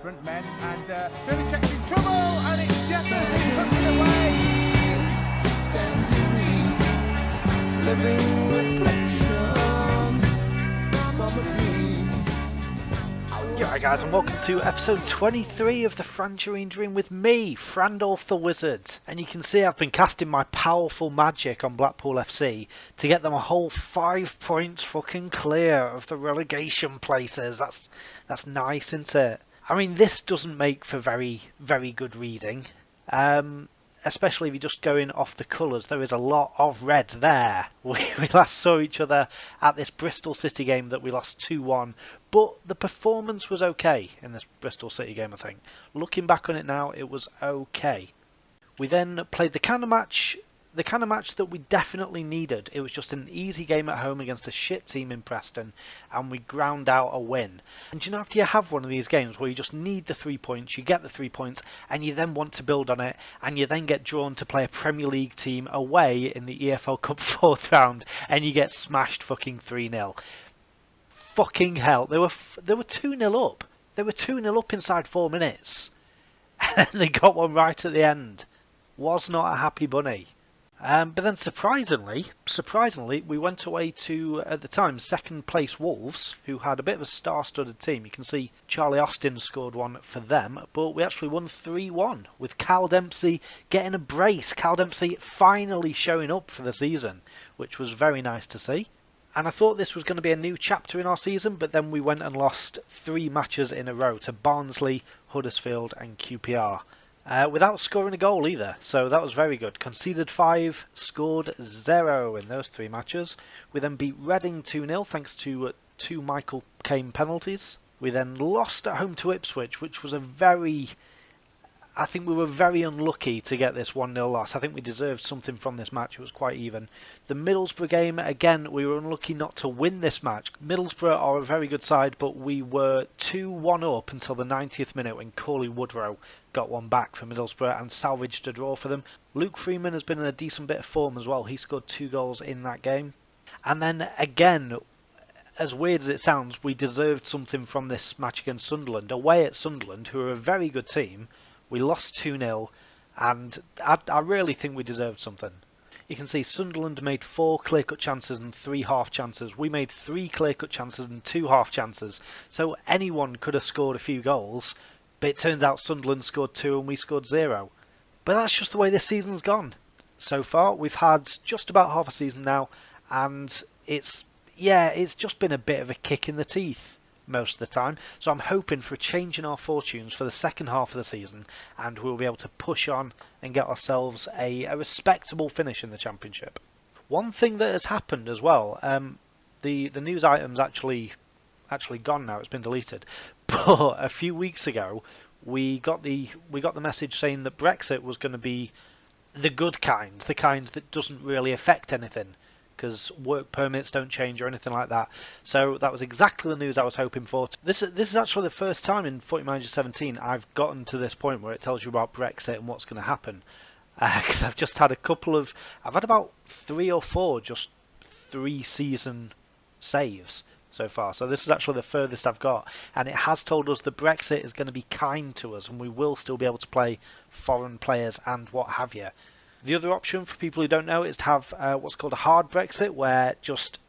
front men, and Sterling checks in trouble, and it's Jefferson puts it away. Living reflections from a dream. Alright guys, and welcome to episode 23 of the Frangerine Dream with me, Frandalf the Wizard. And you can see I've been casting my powerful magic on Blackpool FC to get them a whole 5 points fucking clear of the relegation places. That's nice, isn't it? I mean, this doesn't make for very good reading. Especially if you're just going off the colours. There is a lot of red there. We last saw each other at this Bristol City game that we lost 2-1. But the performance was okay in this Bristol City game, I think. Looking back on it now, it was okay. We then played the kind of match that we definitely needed. It was just an easy game at home against a shit team in Preston, and we ground out a win. And you know, after you have one of these games where you just need the 3 points, you get the 3 points, and you then want to build on it, and you then get drawn to play a Premier League team away in the EFL Cup 4th round, and you get smashed fucking 3-0. Fucking hell. They were 2-0 up. They were 2-0 up inside 4 minutes. And they got one right at the end. Was not a happy bunny. But then surprisingly, we went away to, at the time, second place Wolves, who had a bit of a star-studded team. You can see Charlie Austin scored one for them, but we actually won 3-1 with Cal Dempsey getting a brace. Cal Dempsey finally showing up for the season, which was very nice to see. And I thought this was going to be a new chapter in our season, but then we went and lost 3 matches in a row to Barnsley, Huddersfield and QPR. Without scoring a goal either, so that was very good. Conceded 5, scored 0 in those 3 matches. We then beat Reading 2-0 thanks to 2 Michael Caine penalties. We then lost at home to Ipswich, which was I think we were very unlucky to get this 1-0 loss. I think we deserved something from this match. It was quite even. The Middlesbrough game, again, we were unlucky not to win this match. Middlesbrough are a very good side, but we were 2-1 up until the 90th minute when Cauley Woodrow got one back for Middlesbrough and salvaged a draw for them. Luke Freeman has been in a decent bit of form as well. He scored 2 goals in that game. And then again, as weird as it sounds, we deserved something from this match against Sunderland. Away at Sunderland, who are a very good team, we lost 2-0, and I really think we deserved something. You can see Sunderland made 4 clear-cut chances and 3 half chances. We made 3 clear-cut chances and 2 half chances. So anyone could have scored a few goals, but it turns out Sunderland scored 2 and we scored 0. But that's just the way this season's gone. So far, we've had just about half a season now, and it's just been a bit of a kick in the teeth most of the time. So I'm hoping for a change in our fortunes for the second half of the season, and we'll be able to push on and get ourselves a respectable finish in the Championship. One thing that has happened as well, the news item's actually gone now. It's been deleted. But a few weeks ago, we got the message saying that Brexit was going to be the good kind, the kind that doesn't really affect anything, because work permits don't change or anything like that. So that was exactly the news I was hoping for. This is actually the first time in Footy Manager 17 I've gotten to this point where it tells you about Brexit and what's going to happen. Because I've just had I've had about 3 or 4 just 3-season saves so far. So this is actually the furthest I've got. And it has told us that Brexit is going to be kind to us and we will still be able to play foreign players and what have you. The other option for people who don't know is to have what's called a hard Brexit, where just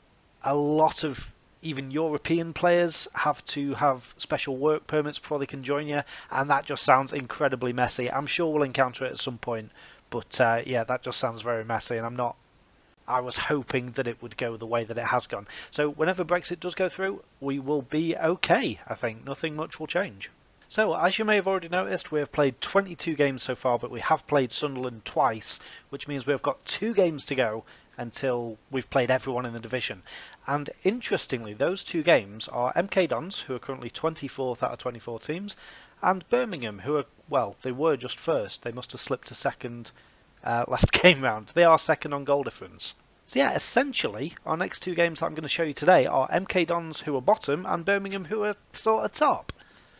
a lot of even European players have to have special work permits before they can join you, and that just sounds incredibly messy. I'm sure we'll encounter it at some point, but yeah, that just sounds very messy, and I was hoping that it would go the way that it has gone. So whenever Brexit does go through, we will be okay, I think. Nothing much will change. So, as you may have already noticed, we have played 22 games so far, but we have played Sunderland twice, which means we've got 2 games to go until we've played everyone in the division. And interestingly, those 2 games are MK Dons, who are currently 24th out of 24 teams, and Birmingham, who are, well, they were just first. They must have slipped to second last game round. They are second on goal difference. So yeah, essentially, our next 2 games that I'm going to show you today are MK Dons, who are bottom, and Birmingham, who are sort of top.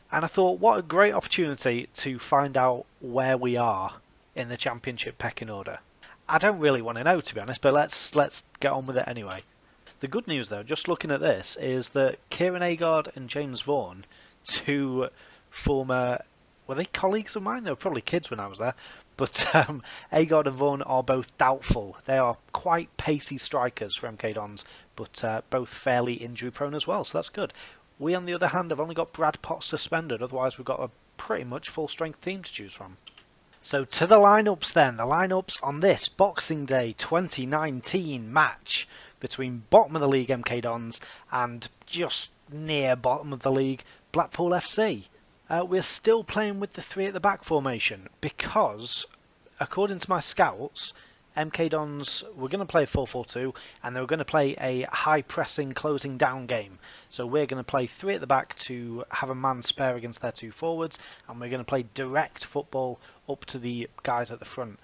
And I thought, what a great opportunity to find out where we are in the Championship pecking order. I don't really want to know, to be honest, but let's get on with it anyway. The good news, though, just looking at this, is that Kieran Agard and James Vaughan, 2 former, were they colleagues of mine? They were probably kids when I was there. But Agard and Vaughan are both doubtful. They are quite pacey strikers for MK Dons, but both fairly injury prone as well, so that's good. We, on the other hand, have only got Brad Potts suspended, otherwise we've got a pretty much full strength team to choose from. So to the lineups then, the lineups on this Boxing Day 2019 match between bottom of the league MK Dons and just near bottom of the league Blackpool FC. We're still playing with the 3 at the back formation because, according to my scouts, MK Dons were going to play 4-4-2 and they were going to play a high pressing closing down game. So we're going to play 3 at the back to have a man spare against their 2 forwards, and we're going to play direct football up to the guys at the front.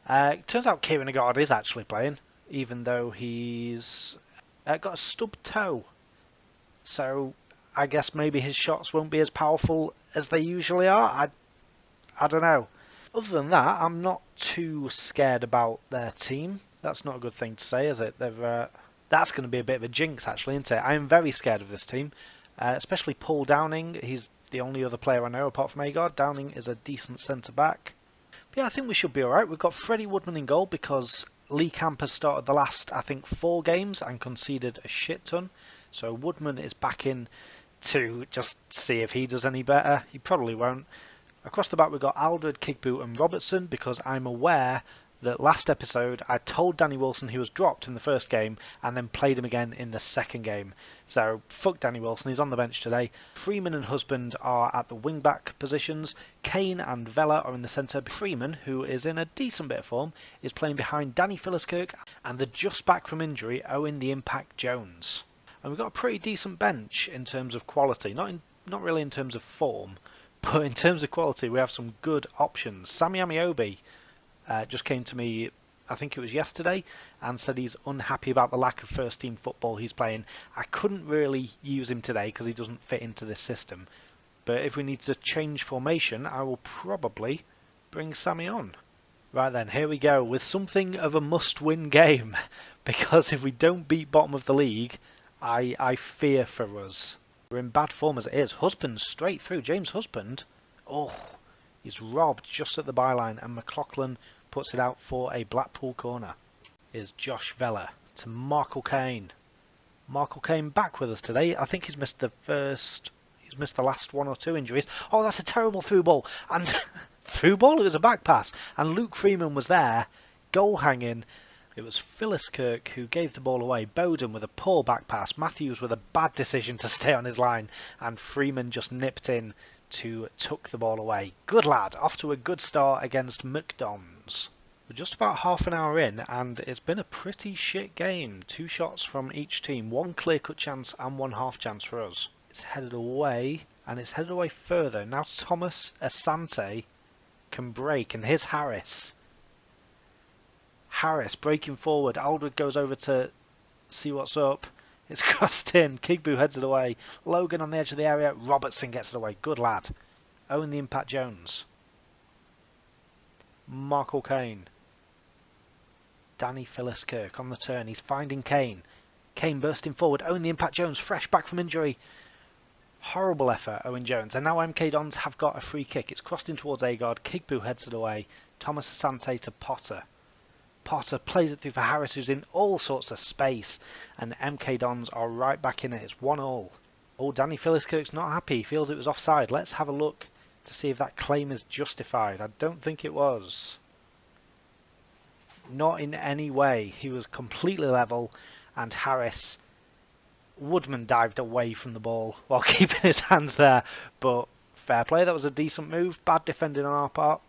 It turns out Kieran Agard is actually playing, even though he's got a stubbed toe. So I guess maybe his shots won't be as powerful as they usually are. I don't know. Other than that, I'm not too scared about their team. That's not a good thing to say, is it? That's going to be a bit of a jinx, actually, isn't it? I am very scared of this team, especially Paul Downing. He's the only other player I know apart from Agard. Downing is a decent centre-back. But yeah, I think we should be alright. We've got Freddie Woodman in goal because Lee Camp has started the last, I think, 4 games and conceded a shit ton. So Woodman is back in to just see if he does any better. He probably won't. Across the back we've got Aldred, Kigboot and Robertson, because I'm aware that last episode I told Danny Wilson he was dropped in the first game and then played him again in the second game. So fuck Danny Wilson, he's on the bench today. Freeman and Husband are at the wing back positions. Kane and Vella are in the centre. Freeman, who is in a decent bit of form, is playing behind Danny Philliskirk and the just back from injury Owen the Impact Jones. And we've got a pretty decent bench in terms of quality, not really in terms of form. But in terms of quality, we have some good options. Sammy Amiobi just came to me, I think it was yesterday, and said he's unhappy about the lack of first team football he's playing. I couldn't really use him today because he doesn't fit into this system. But if we need to change formation, I will probably bring Sammy on. Right then, here we go with something of a must-win game. Because if we don't beat bottom of the league, I fear for us. We're in bad form as it is. Husband straight through. James Husband. Oh, he's robbed just at the byline. And McLaughlin puts it out for a Blackpool corner. Is Josh Vella to Markle Kane. Markle Kane back with us today. I think he's missed the last 1 or 2 injuries. Oh, that's a terrible through ball. And through ball? It was a back pass. And Luke Freeman was there. Goal hanging. It was Philliskirk who gave the ball away. Bowden with a poor back pass. Matthews with a bad decision to stay on his line. And Freeman just nipped in to tuck the ball away. Good lad. Off to a good start against McDonald's. We're just about half an hour in and it's been a pretty shit game. 2 shots from each team. 1 clear-cut chance and 1 half chance for us. It's headed away and it's headed away further. Now Thomas Asante can break and here's Harris. Harris breaking forward. Aldred goes over to see what's up. It's crossed in. Kigboot heads it away. Logan on the edge of the area. Robertson gets it away. Good lad. Owen the Impact Jones. Markle Kane. Danny Philliskirk on the turn. He's finding Kane. Kane bursting forward. Owen the Impact Jones fresh back from injury. Horrible effort, Owen Jones. And now MK Dons have got a free kick. It's crossed in towards Agard. Kigboot heads it away. Thomas Asante to Potter. Potter plays it through for Harris, who's in all sorts of space, and MK Dons are right back in it. It's 1-1. Oh, Danny Philliskirk's not happy. He feels it was offside. Let's have a look to see if that claim is justified. I don't think it was. Not in any way. He was completely level, and Harris, Woodman dived away from the ball while keeping his hands there, but fair play. That was a decent move. Bad defending on our part.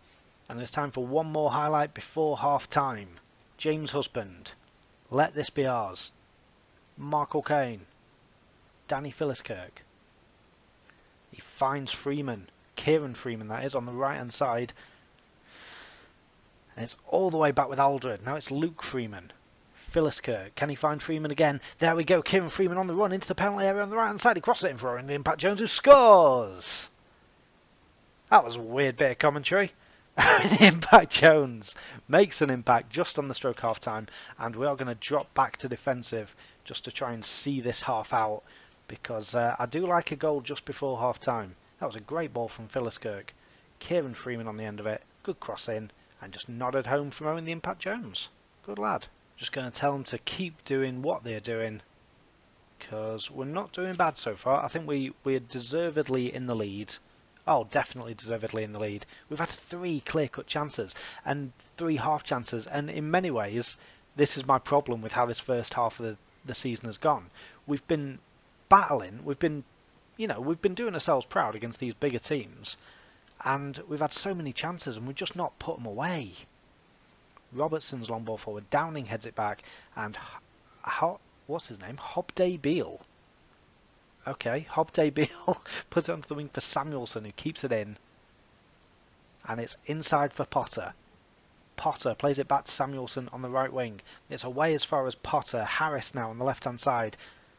And there's time for one more highlight before half time. James Husband. Let this be ours. Markle Kane. Danny Philliskirk. He finds Freeman. Kieran Freeman, that is, on the right hand side. And it's all the way back with Aldred. Now it's Luke Freeman. Philliskirk. Can he find Freeman again? There we go. Kieran Freeman on the run into the penalty area on the right hand side. He crosses it in for Owen the Impact Jones, who scores! That was a weird bit of commentary. The Impact Jones makes an impact just on the stroke half time, and we are going to drop back to defensive just to try and see this half out, because I do like a goal just before half time. That was a great ball from Philliskirk. Kieran Freeman on the end of it. Good cross in. And just nodded home from Owen the Impact Jones. Good lad. Just going to tell them to keep doing what they're doing. Because we're not doing bad so far. I think we're deservedly in the lead. Oh, definitely deservedly in the lead. We've had 3 clear-cut chances and 3 half chances. And in many ways, this is my problem with how this first half of the season has gone. We've been battling. We've been doing ourselves proud against these bigger teams. And we've had so many chances and we've just not put them away. Robertson's long ball forward. Downing heads it back. And what's his name? Hobday Beale. Okay, Hobday Beale puts it onto the wing for Samuelson, who keeps it in. And it's inside for Potter. Potter plays it back to Samuelson on the right wing. It's away as far as Potter. Harris now on the left-hand side.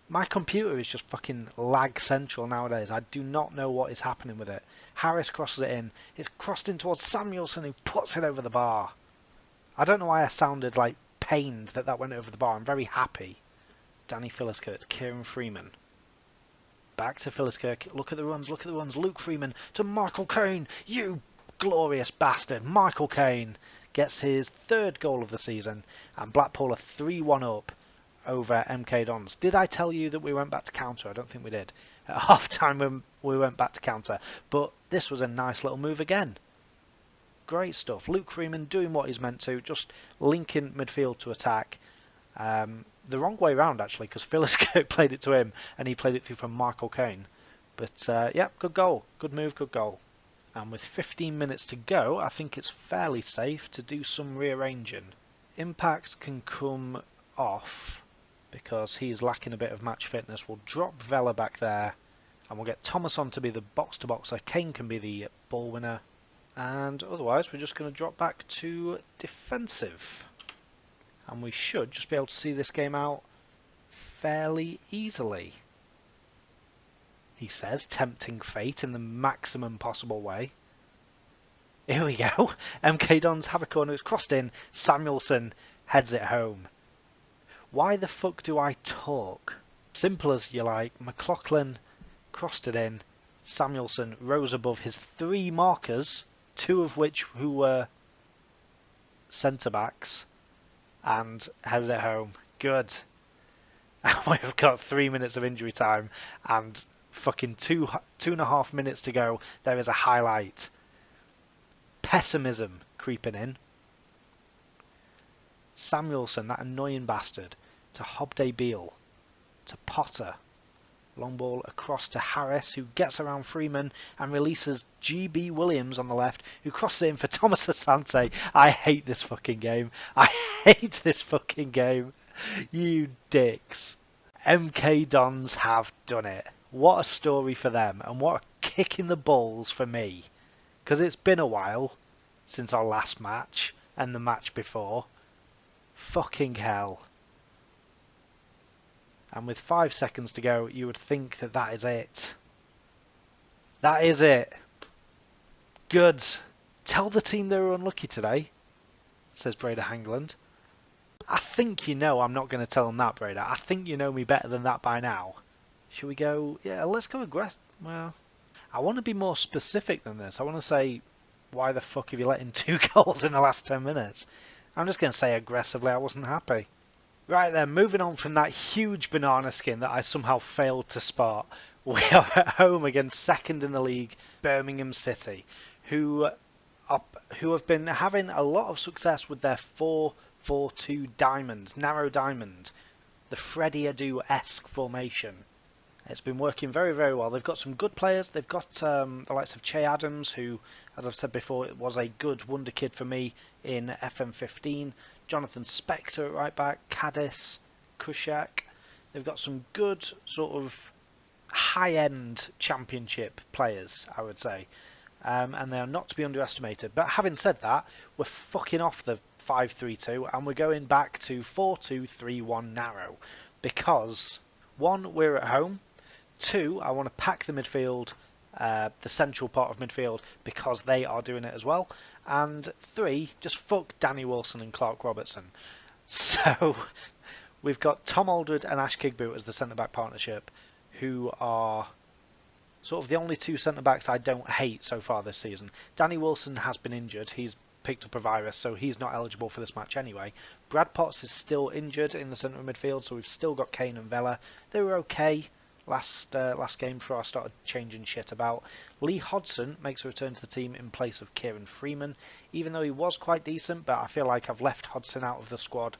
My computer is just fucking lag central nowadays. I do not know what is happening with it. Harris crosses it in. It's crossed in towards Samuelson, who puts it over the bar. I don't know why I sounded like pained that went over the bar. I'm very happy. Danny Philliskirk, Kieran Freeman. Back to Philliskirk. Look at the runs, look at the runs. Luke Freeman to Michael Caine. You glorious bastard. Michael Caine gets his 3rd goal of the season. And Blackpool are 3-1 up over MK Dons. Did I tell you that we went back to counter? I don't think we did. At half time we went back to counter. But this was a nice little move again. Great stuff. Luke Freeman doing what he's meant to. Just linking midfield to attack. The wrong way round actually, because Philliskirk played it to him and he played it through from Michael Caine. But yeah, good goal, good move, good goal. And with 15 minutes to go, I think it's fairly safe to do some rearranging. Impact can come off because he's lacking a bit of match fitness. We'll drop Vela back there and we'll get Thomas on to be the box-to-boxer. Caine can be the ball winner. And otherwise, we're just going to drop back to defensive. And we should just be able to see this game out fairly easily. He says, tempting fate in the maximum possible way. Here we go. MK Dons have a corner. It's crossed in. Samuelson heads it home. Why the fuck do I talk? Simple as you like. McLaughlin crossed it in. Samuelson rose above his 3 markers, 2 of which who were centre-backs. And headed it home. Good. And we've got 3 minutes of injury time and fucking 2.5 minutes to go. There is a highlight. Pessimism creeping in. Samuelson, that annoying bastard, to Hobday Beale, to Potter. Long ball across to Harris, who gets around Freeman and releases GB Williams on the left, who crosses it in for Thomas Asante. I hate this fucking game. I hate this fucking game. You dicks. MK Dons have done it. What a story for them, and what a kick in the balls for me. Because it's been a while since our last match, and the match before. Fucking hell. And with 5 seconds to go, you would think that that is it. That is it. Good. Tell the team they were unlucky today, says Breda Hangland. I think you know I'm not going to tell them that, Breda. I think you know me better than that by now. Should we go? Yeah, let's go aggressive. Well, I want to be more specific than this. I want to say, why the fuck have you let in 2 goals in the last 10 minutes? I'm just going to say aggressively I wasn't happy. Right then, moving on from that huge banana skin that I somehow failed to spot, we are at home against second in the league, Birmingham City, who have been having a lot of success with their 4-4-2 diamond, narrow diamond, the Freddie Adu-esque formation. It's been working very, very well. They've got some good players. They've got the likes of Che Adams, who, as I've said before, was a good wonder kid for me in FM15. Jonathan Spector at right back, Cadiz, Kushak. They've got some good sort of high-end championship players, I would say. And they are not to be underestimated. But having said that, we're fucking off the 5-3-2 and we're going back to 4-2-3-1 narrow. Because, 1, we're at home. 2, I want to pack the midfield, the central part of midfield, because they are doing it as well. And 3, just fuck Danny Wilson and Clark Robertson. So, we've got Tom Aldred and Ash Kigboot as the centre-back partnership, who are sort of the only two centre-backs I don't hate so far this season. Danny Wilson has been injured. He's picked up a virus, so he's not eligible for this match anyway. Brad Potts is still injured in the centre of midfield, so we've still got Kane and Vela. They were okay last game before I started changing shit about. Lee Hodgson makes a return to the team in place of Kieran Freeman, even though he was quite decent, but I feel like I've left Hodgson out of the squad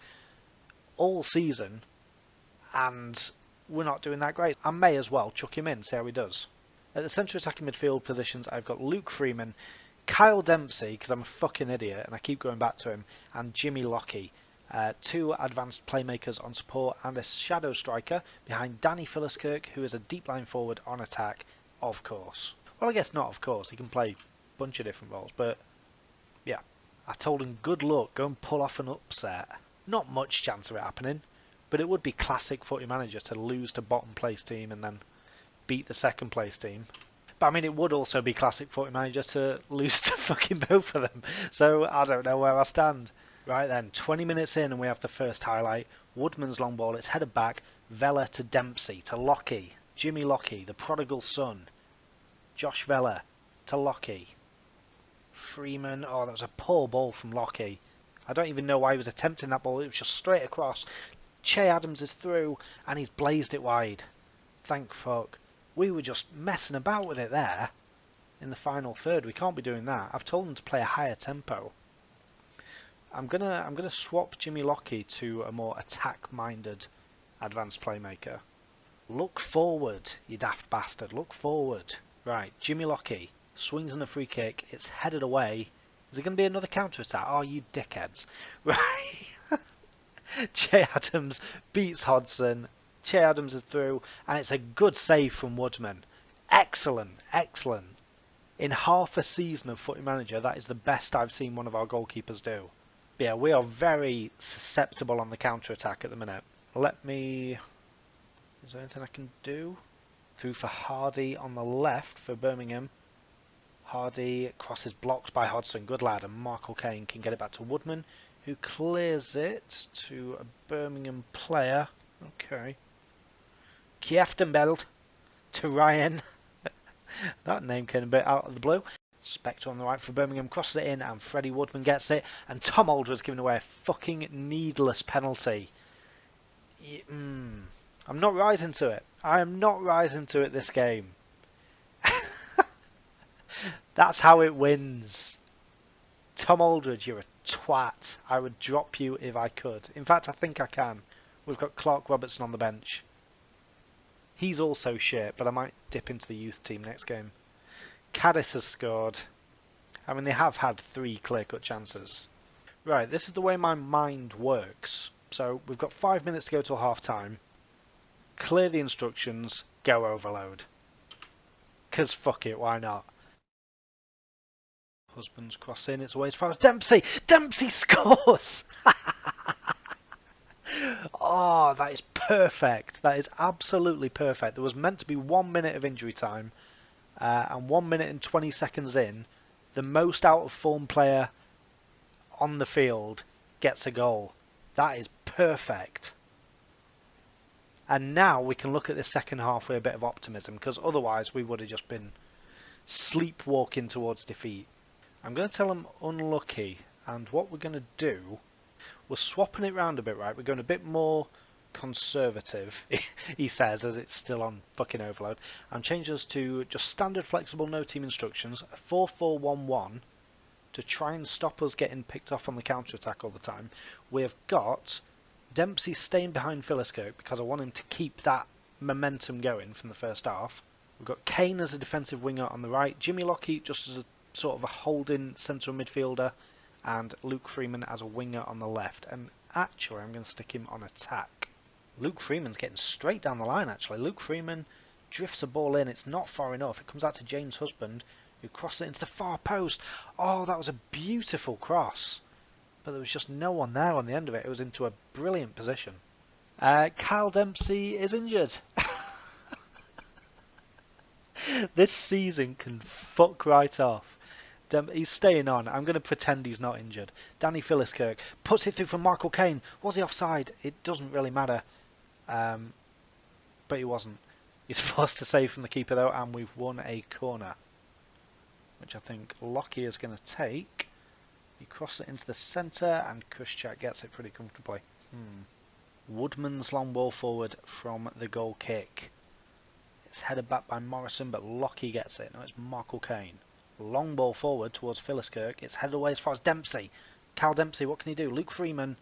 all season, and we're not doing that great. I may as well chuck him in, see how he does. At the centre attacking midfield positions, I've got Luke Freeman, Kyle Dempsey, because I'm a fucking idiot and I keep going back to him, and Jimmy Lockie. Two advanced playmakers on support and a shadow striker behind Danny Philliskirk, who is a deep line forward on attack, of course. Well, I guess not, of course. He can play a bunch of different roles, but yeah. I told him, good luck, go and pull off an upset. Not much chance of it happening, but it would be classic footy manager to lose to bottom place team and then beat the second place team. But I mean, it would also be classic footy manager to lose to fucking both of them. So I don't know where I stand. Right then, 20 minutes in and we have the first highlight. Woodman's long ball, it's headed back. Vela to Dempsey, to Lockie. Jimmy Lockie, the prodigal son. Josh Vela to Lockie. Freeman, oh, that was a poor ball from Lockie. I don't even know why he was attempting that ball. It was just straight across. Che Adams is through and he's blazed it wide. Thank fuck. We were just messing about with it there in the final third. We can't be doing that. I've told them to play a higher tempo. I'm gonna swap Jimmy Lockie to a more attack-minded advanced playmaker. Look forward, you daft bastard. Look forward. Right, Jimmy Lockie swings in a free kick. It's headed away. Is it going to be another counter-attack? Oh, you dickheads. Right. Che Adams beats Hodgson. Che Adams is through, and it's a good save from Woodman. Excellent, excellent. In half a season of Footy Manager, that is the best I've seen one of our goalkeepers do. But yeah, we are very susceptible on the counter-attack at the minute. Let me... Is there anything I can do? Through for Hardy on the left for Birmingham. Hardy crosses blocked by Hodgson. Good lad. And Michael Caine can get it back to Woodman, who clears it to a Birmingham player. Okay. Kieftenbeld to Ryan. That name came a bit out of the blue. Spectre on the right for Birmingham crosses it in, and Freddie Woodman gets it, and Tom Aldred's giving away a fucking needless penalty. I'm not rising to it. I am not rising to it this game. That's how it wins. Tom Aldred, you're a twat. I would drop you if I could. In fact, I think I can. We've got Clark Robertson on the bench. He's also shit, but I might dip into the youth team next game. Caddis has scored. I mean, they have had 3 clear-cut chances. Right, this is the way my mind works. So, we've got 5 minutes to go till half-time. Clear the instructions, go overload. 'Cause fuck it, why not? Husband's cross in, it's away as far as Dempsey! Dempsey scores! Oh, that is perfect. That is absolutely perfect. There was meant to be 1 minute of injury time. And 1 minute and 20 seconds in, the most out of form player on the field gets a goal. That is perfect. And now we can look at this second half with a bit of optimism, because otherwise we would have just been sleepwalking towards defeat. I'm going to tell them unlucky, and what we're going to do, we're swapping it round a bit, right? We're going a bit more conservative, he says, as it's still on fucking overload. I'm changing us to just standard flexible no team instructions, 4-4-1-1, to try and stop us getting picked off on the counter attack all the time. We've got Dempsey staying behind Philliskirk because I want him to keep that momentum going from the first half. We've got Kane as a defensive winger on the right, Jimmy Lockie just as a sort of a holding central midfielder, and Luke Freeman as a winger on the left. And actually I'm going to stick him on attack. Luke Freeman's getting straight down the line, actually. Luke Freeman drifts a ball in. It's not far enough. It comes out to James Husband, who crosses it into the far post. Oh, that was a beautiful cross. But there was just no one there on the end of it. It was into a brilliant position. Kyle Dempsey is injured. This season can fuck right off. He's staying on. I'm going to pretend he's not injured. Danny Philliskirk puts it through from Michael Caine. Was he offside? It doesn't really matter. But he wasn't. He's forced to save from the keeper though, and we've won a corner, which I think Lockie is going to take. He crosses it into the centre, and Kuszczak gets it pretty comfortably. Woodman's long ball forward from the goal kick. It's headed back by Morrison, but Lockie gets it. Now it's Michael Kane. Long ball forward towards Philliskirk. It's headed away as far as Dempsey. Cal Dempsey, what can he do? Luke Freeman.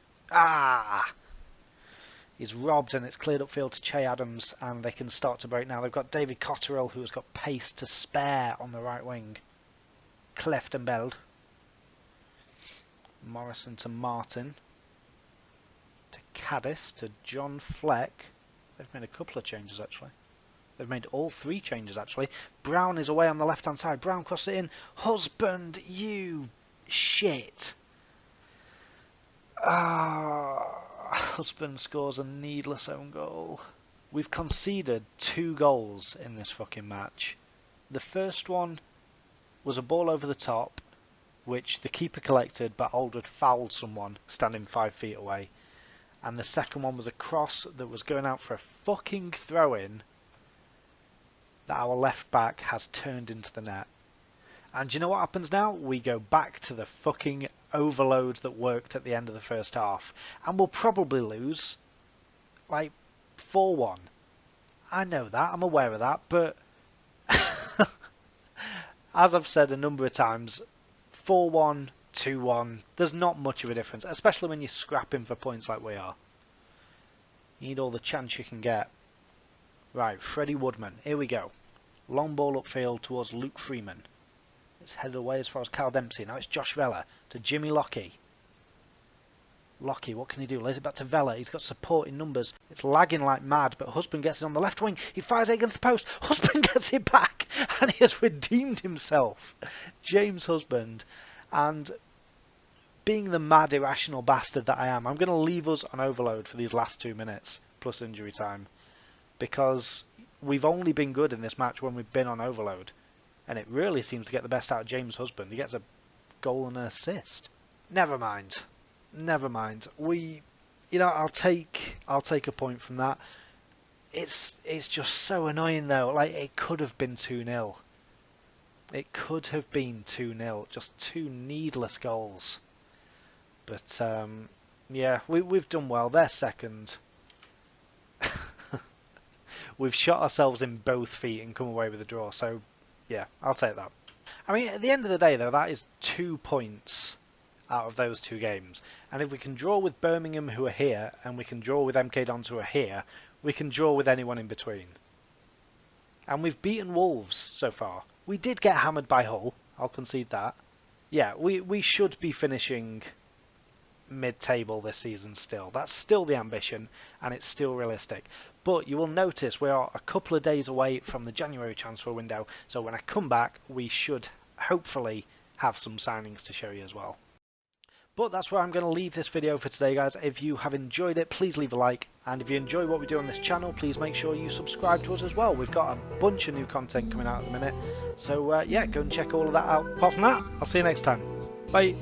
He's robbed, and it's cleared upfield to Che Adams, and they can start to break now. They've got David Cotterill, who has got pace to spare on the right wing. Kleftenbeld. Morrison to Martin. To Caddis, to John Fleck. They've made a couple of changes actually. They've made all 3 changes actually. Brown is away on the left hand side. Brown crosses it in. Husband, you shit. Husband scores a needless own goal. We've conceded 2 goals in this fucking match. The first one was a ball over the top, which the keeper collected, but Aldred fouled someone standing 5 feet away. And the second one was a cross that was going out for a fucking throw-in that our left back has turned into the net. And do you know what happens now? We go back to the fucking overload that worked at the end of the first half. And we'll probably lose, like, 4-1. I know that, I'm aware of that, but as I've said a number of times, 4-1, 2-1, there's not much of a difference, especially when you're scrapping for points like we are. You need all the chance you can get. Right, Freddie Woodman, here we go. Long ball upfield towards Luke Freeman. It's headed away as far as Cal Dempsey. Now it's Josh Vella to Jimmy Lockie. Lockie, what can he do? Lays it back to Vella. He's got support in numbers. It's lagging like mad, but Husband gets it on the left wing. He fires it against the post. Husband gets it back, and he has redeemed himself. James Husband. And being the mad, irrational bastard that I am, I'm going to leave us on overload for these last 2 minutes, plus injury time. Because we've only been good in this match when we've been on overload. And it really seems to get the best out of James Husband. He gets a goal and an assist. Never mind. Never mind. I'll take a point from that. It's just so annoying though. Like, it could have been 2-0. It could have been 2-0. Just 2 needless goals. But yeah, we've done well. They're second. We've shot ourselves in both feet and come away with a draw. So yeah, I'll take that. I mean, at the end of the day though, that is 2 points out of those 2 games. And if we can draw with Birmingham, who are here, and we can draw with MK Dons, who are here, we can draw with anyone in between. And we've beaten Wolves so far. We did get hammered by Hull, I'll concede that. Yeah, we should be finishing mid-table this season still. That's still the ambition, and it's still realistic. But you will notice we are a couple of days away from the January transfer window, so when I come back, we should hopefully have some signings to show you as well. But that's where I'm going to leave this video for today, guys. If you have enjoyed it, please leave a like. And if you enjoy what we do on this channel, please make sure you subscribe to us as well. We've got a bunch of new content coming out at the minute. So yeah, go and check all of that out. Apart from that, I'll see you next time. Bye.